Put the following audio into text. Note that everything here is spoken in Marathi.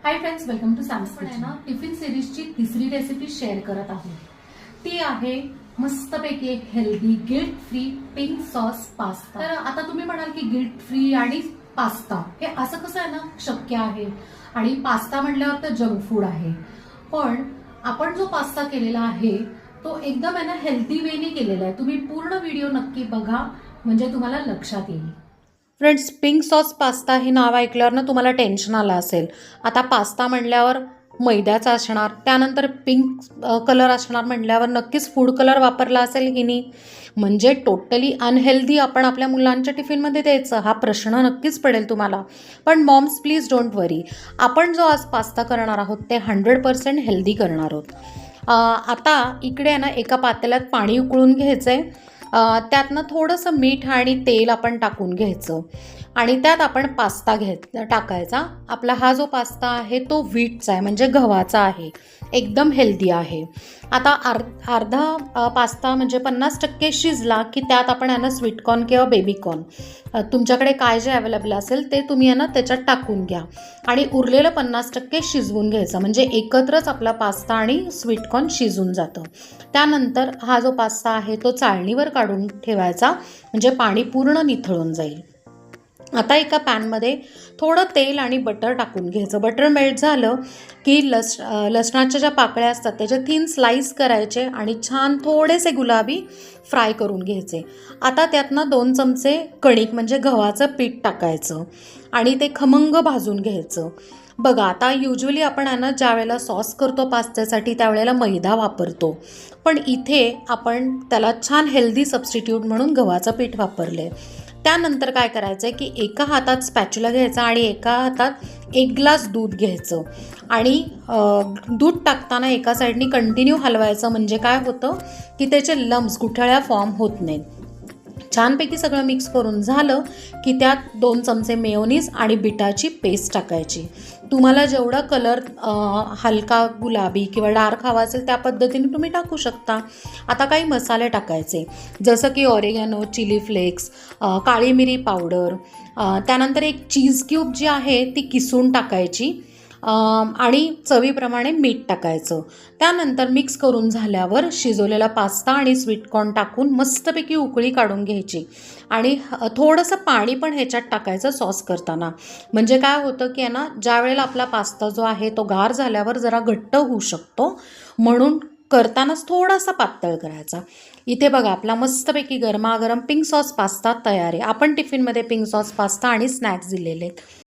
High friends, welcome to Sam's kitchen. Tiffin सिरीजची तिसरी रेसिपी शेअर करत आहोत. ती आहे मस्तपैकी एक healthy guilt free pink sauce pasta. तर आता तुम्ही म्हणाल की गिल्ट फ्री आणि पास्ता हे असं कसं आहे ना शक्य आहे, आणि पास्ता म्हटल्यावर तर जंक फूड आहे. पण आपण जो पास्ता केलेला आहे तो एकदम आहे ना हेल्दी वेने केलेला आहे. तुम्ही पूर्ण व्हिडिओ नक्की बघा, म्हणजे तुम्हाला लक्षात येईल. फ्रेंड्स, पिंक सॉस पास्ता हे नाव ऐकल्यावर ना तुम्हाला टेन्शन आलं असेल. आता पास्ता म्हणल्यावर मैद्याचा असणार, त्यानंतर पिंक कलर असणार म्हटल्यावर नक्कीच फूड कलर वापरला असेल की नाही, म्हणजे टोटली अनहेल्दी आपण आपल्या मुलांच्या टिफिनमध्ये द्यायचं, हा प्रश्न नक्कीच पडेल तुम्हाला. पण मॉम्स प्लीज डोंट वरी, आपण जो आज पास्ता करणार आहोत ते 100% हेल्दी करणार आहोत. आता इकडे आहे ना एका पातेल्यात पाणी उकळून घ्यायचं आहे. त्यातनं थोडंसं मीठ आणि तेल आपण टाकून घ्यायचं आणि त्यात आपण पास्ता टाकायचा. आपला हा जो पास्ता आहे तो व्हीटचा आहे, म्हणजे गव्हाचा आहे, एकदम हेल्दी आहे. आता अर्धा पास्ता म्हणजे 50% शिजला की त्यात आपण यांना स्वीटकॉर्न किंवा बेबीकॉर्न, तुमच्याकडे काय जे अवेलेबल असेल ते तुम्ही यांना त्याच्यात टाकून घ्या आणि उरलेलं 50% शिजवून घ्यायचं, म्हणजे एकत्रच आपला पास्ता आणि स्वीटकॉर्न शिजून जातं. त्यानंतर हा जो पास्ता आहे तो चाळणीवर काढून ठेवायचा, म्हणजे पाणी पूर्ण निथळून जाईल. आता एका पॅनमध्ये थोडं तेल आणि बटर टाकून घ्यायचं. बटर मेल्ट झालं की लसणाच्या ज्या पाकळ्या असतात त्याचे थिन स्लाईस करायचे आणि छान थोडेसे गुलाबी फ्राय करून घ्यायचे. आता त्यातनं 2 चमचे कणिक म्हणजे गव्हाचं पीठ टाकायचं आणि ते खमंग भाजून घ्यायचं. बघा, आता युजली आपण ना ज्या वेळेला सॉस करतो पास्त्यासाठी त्यावेळेला मैदा वापरतो, पण इथे आपण त्याला छान हेल्दी सबस्टिट्यूट म्हणून गव्हाचं पीठ वापरले. त्यानंतर काय करायचं आहे की एका हातात स्पॅच्युला घ्यायचा आणि एका हातात 1 ग्लास दूध घ्यायचं आणि दूध टाकताना एका साईडनी कंटिन्यू हलवायचं, म्हणजे काय होतं की त्याचे लम्स गुठळ्या फॉर्म होत नाहीत. छानपैकी सगळं मिक्स करून झालं की त्यात 2 चमचे मेयोनीज आणि बिटाची पेस्ट टाकायची. तुम्हाला जेवढा कलर हलका गुलाबी किंवा डार्क हवा असेल त्या पद्धतीने तुम्ही टाकू शकता. आता काही मसाले टाकायचे, जसं की ऑरेगॅनो, चिली फ्लेक्स, काळी मिरी पावडर, त्यानंतर एक चीज क्यूब जी आहे ती किसून टाकायची आणि चवीप्रमाणे मीठ टाकायचं. त्यानंतर मिक्स करून झाल्यावर शिजवलेला पास्ता आणि स्वीटकॉर्न टाकून मस्तपैकी उकळी काढून घ्यायची आणि थोडंसं पाणी पण ह्याच्यात टाकायचं सॉस करताना. म्हणजे काय होतं की ना ज्या वेळेला आपला पास्ता जो आहे तो गार झाल्यावर जरा घट्ट होऊ शकतो, म्हणून करतानाच थोडासा पातळ करायचा. इथे बघा, आपला मस्तपैकी गरमागरम पिंक सॉस पास्ता तयार आहे. आपण टिफिनमध्ये पिंक सॉस पास्ता आणि स्नॅक्स दिलेले आहेत.